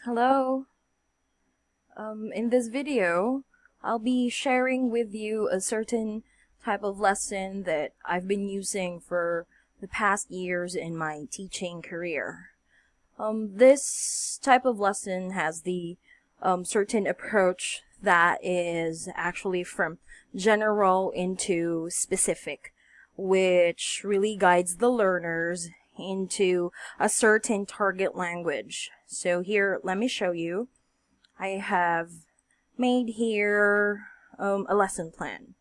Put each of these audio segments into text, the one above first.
Hello. In this video, I'll be sharing with you a certain type of lesson that I've been using for the past years in my teaching career. This type of lesson has the certain approach that is actually from general into specific, which really guides the learners into a certain target language. So here, let me show you. I have made here a lesson plan,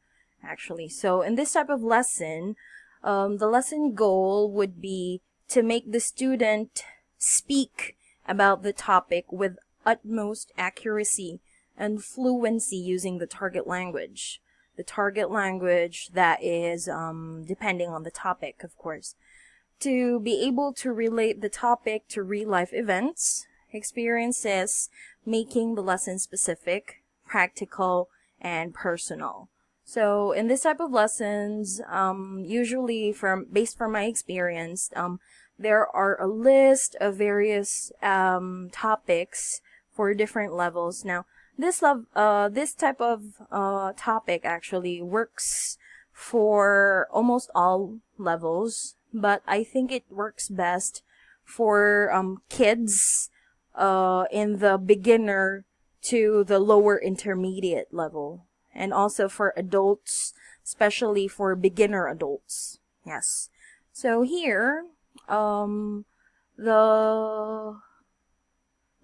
actually. So in this type of lesson, the lesson goal would be to make the student speak about the topic with utmost accuracy and fluency using the target language. The target language that is depending on the topic, of course. To be able to relate the topic to real life events, experiences, making the lesson specific, practical, and personal. So in this type of lessons, usually based from my experience, there are a list of various topics for different levels. Now, this type of topic actually works for almost all levels, but I think it works best for kids in the beginner to the lower intermediate level, and also for adults, especially for beginner adults. Yes. So here, the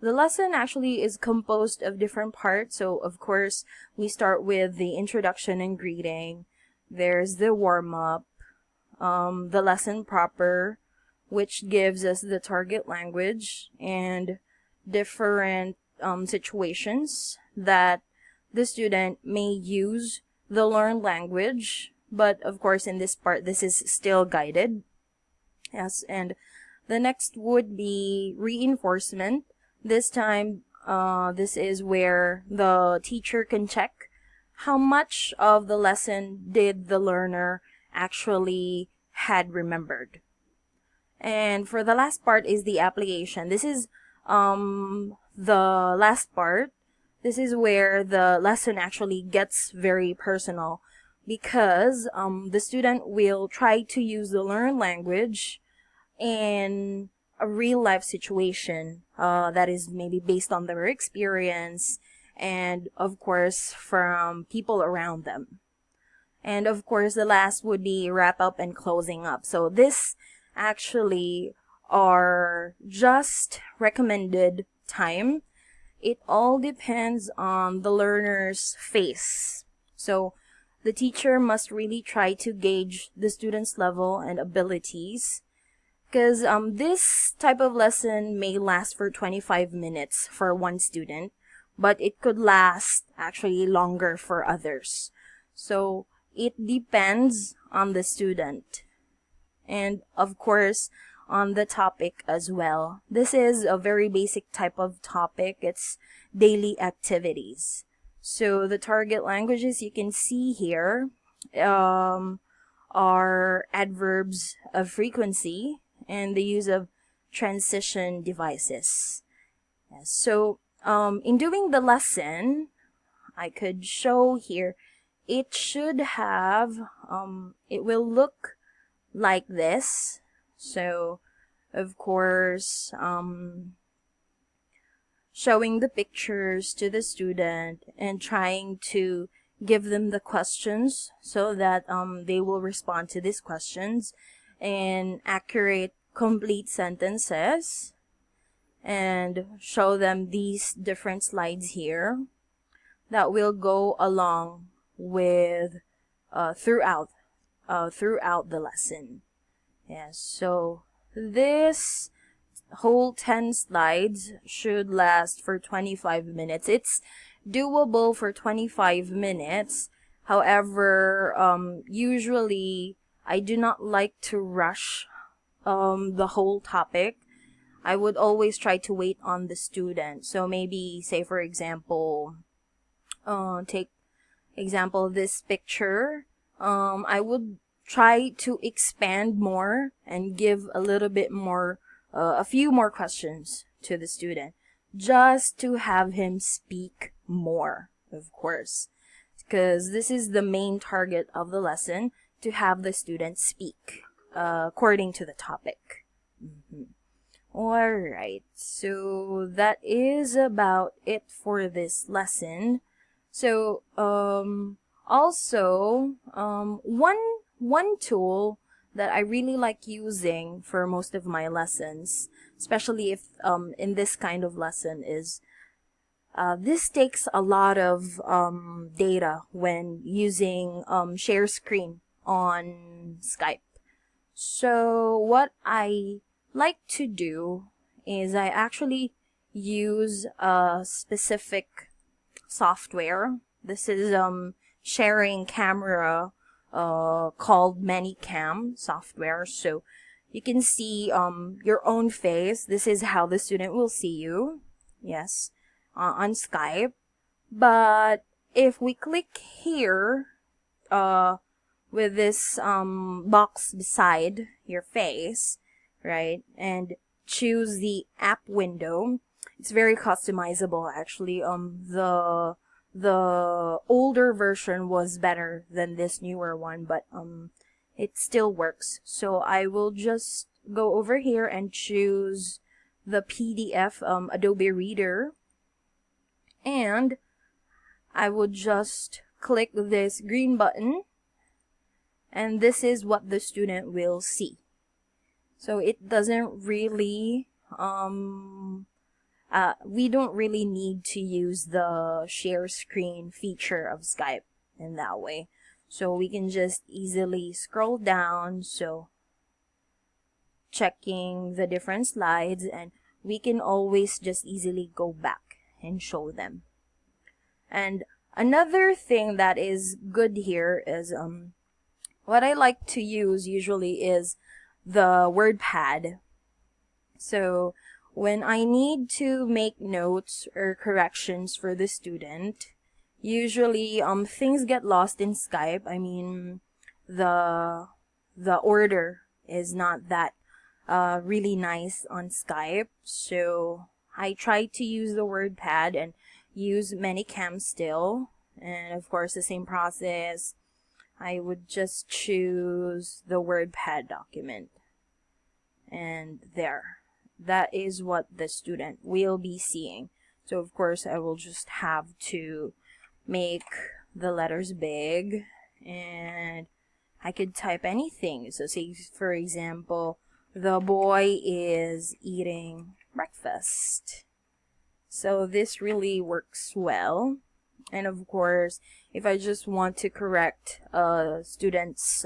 the lesson actually is composed of different parts. So of course, we start with the introduction and greeting. There's the warm up, the lesson proper, which gives us the target language and different situations that the student may use the learned language. But of course, in this part, this is still guided. Yes, and the next would be reinforcement. This time, this is where the teacher can check how much of the lesson did the learner actually had remembered. And for the last part is the application. This is the last part. This is where the lesson actually gets very personal, because the student will try to use the learned language in a real life situation that is maybe based on their experience and of course from people around them. And of course the last would be wrap up and closing up. So this actually are just recommended time. It all depends on the learner's face. So the teacher must really try to gauge the student's level and abilities, because this type of lesson may last for 25 minutes for one student, but it could last actually longer for others. So it depends on the student and of course on the topic as well. This is a very basic type of topic. It's daily activities. So the target languages you can see here are adverbs of frequency and the use of transition devices. Yes. So in doing the lesson, I could show here, it should have, it will look like this. So of course, showing the pictures to the student and trying to give them the questions so that they will respond to these questions in accurate, complete sentences, and show them these different slides here that will go along with throughout the lesson. Yes, so this whole 10 slides should last for 25 minutes. It's doable for 25 minutes. However, usually I do not like to rush the whole topic. I would always try to wait on the student. So maybe, say for example, take example this picture. I would try to expand more and give a little bit more, a few more questions to the student. just to have him speak more, of course, because this is the main target of the lesson, to have the student speak according to the topic. Alright, so that is about it for this lesson. So, also, one tool that I really like using for most of my lessons, especially if, in this kind of lesson, is, this takes a lot of, data when using, share screen on Skype. So what I like to do is I actually use a specific software. This is sharing camera called ManyCam software. So you can see your own face. This is how the student will see you. Yes, on Skype. But if we click here, with this box beside your face, right, and choose the app window, it's very customizable actually. The older version was better than this newer one, but it still works. So I will just go over here and choose the PDF Adobe Reader, and I will just click this green button, and this is what the student will see. So it doesn't really, we don't really need to use the share screen feature of Skype in that way. So we can just easily scroll down, so checking the different slides, and we can always just easily go back and show them. And another thing that is good here is, what I like to use usually is the WordPad. So when I need to make notes or corrections for the student, usually things get lost in Skype. I mean, the order is not that really nice on Skype. So I try to use the WordPad and use ManyCam still. And of course, the same process. I would just choose the WordPad document. And there. That is what the student will be seeing. So of course I will just have to make the letters big, and I could type anything. So say, for example, the boy is eating breakfast. So this really works well. And of course, if I just want to correct students'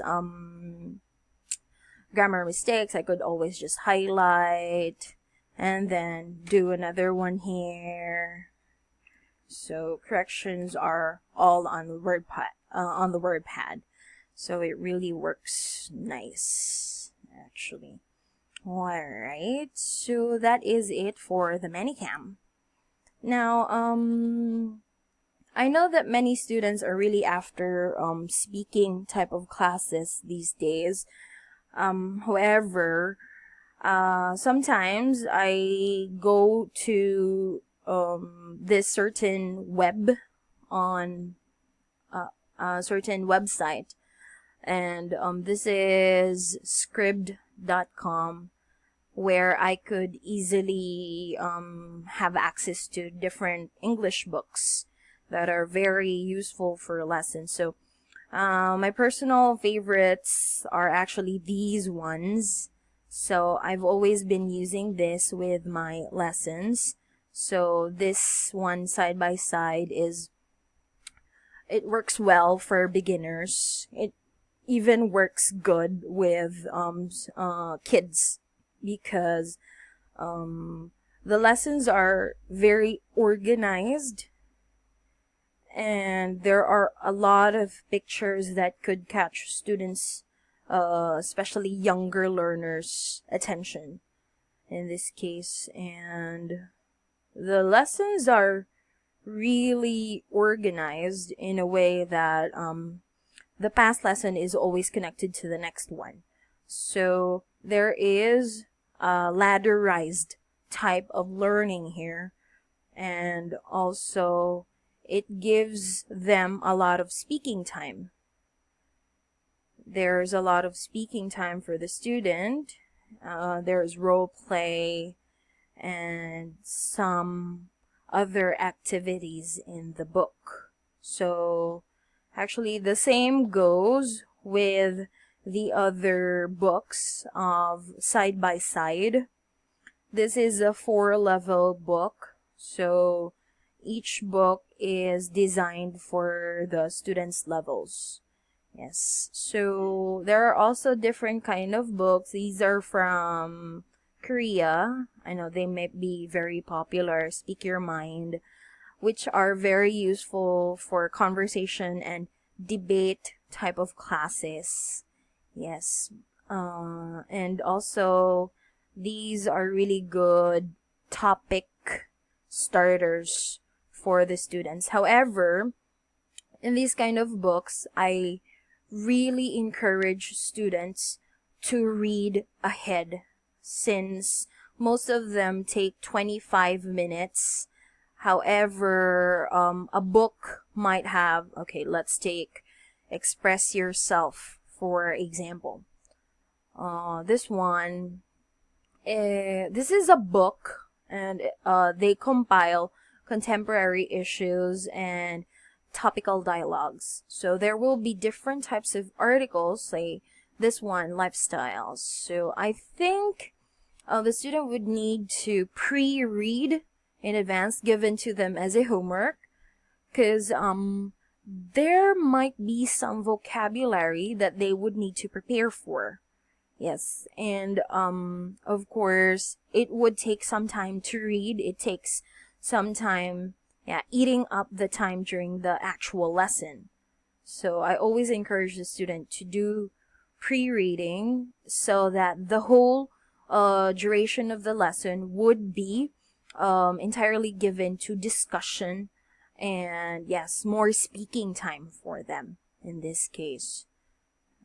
grammar mistakes, I could always just highlight and then do another one here. So corrections are all on the WordPad. So it really works nice, actually. Alright, so that is it for the ManyCam. Now, I know that many students are really after speaking type of classes these days. However, sometimes I go to this certain web on a certain website, and this is Scribd.com, where I could easily have access to different English books that are very useful for lessons. So my personal favorites are actually these ones. So I've always been using this with my lessons. So this one side by side it works well for beginners. It even works good with kids, because the lessons are very organized, and there are a lot of pictures that could catch students, especially younger learners' attention in this case. And the lessons are really organized in a way that the past lesson is always connected to the next one. So there is a ladderized type of learning here, and also it gives them a lot of speaking time. There's a lot of speaking time for the student. There's role play and some other activities in the book. So actually the same goes with the other books of Side by Side. This is a 4-level book, so each book is designed for the students' levels. Yes, so there are also different kind of books. These are from Korea. I know they may be very popular. Speak Your Mind, which are very useful for conversation and debate type of classes. Yes, and also these are really good topic starters for the students. However, in these kind of books, I really encourage students to read ahead, since most of them take 25 minutes. However, a book might have, okay, let's take Express Yourself, for example. This one, this is a book, and they compile contemporary issues and topical dialogues. So there will be different types of articles, say this one, lifestyles. So I think the student would need to pre-read in advance, given to them as a homework, because there might be some vocabulary that they would need to prepare for. Yes, and of course, it would take some time to read. It takes some time, eating up the time during the actual lesson. So I always encourage the student to do pre-reading so that the whole duration of the lesson would be entirely given to discussion and, yes, more speaking time for them in this case.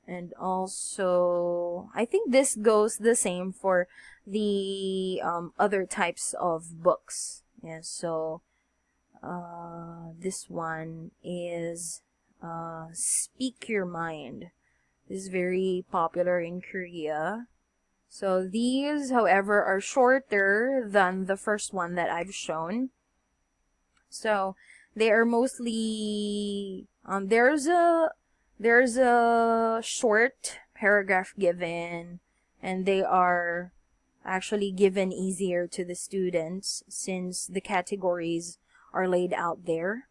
And also, I think this goes the same for the other types of books. Yes, so this one is Speak Your Mind. This is very popular in Korea. So these, however, are shorter than the first one that I've shown. So they are mostly there's a short paragraph given, and they are actually given easier to the students since the categories are laid out there.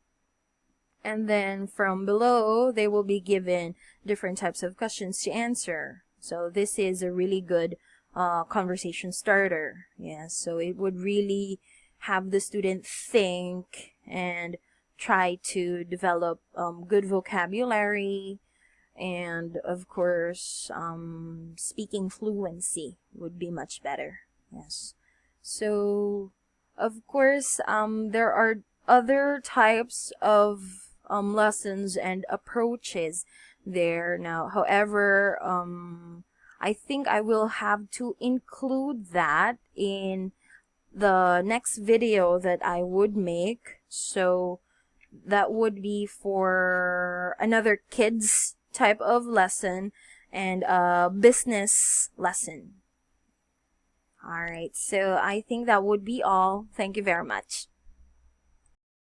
And then from below, they will be given different types of questions to answer. So this is a really good conversation starter. Yeah, so it would really have the student think and try to develop good vocabulary, and of course speaking fluency would be much better. Yes, so of course there are other types of lessons and approaches there now. However, I think I will have to include that in the next video that I would make. So that would be for another kids type of lesson and a business lesson. Alright, so I think that would be all. Thank you very much.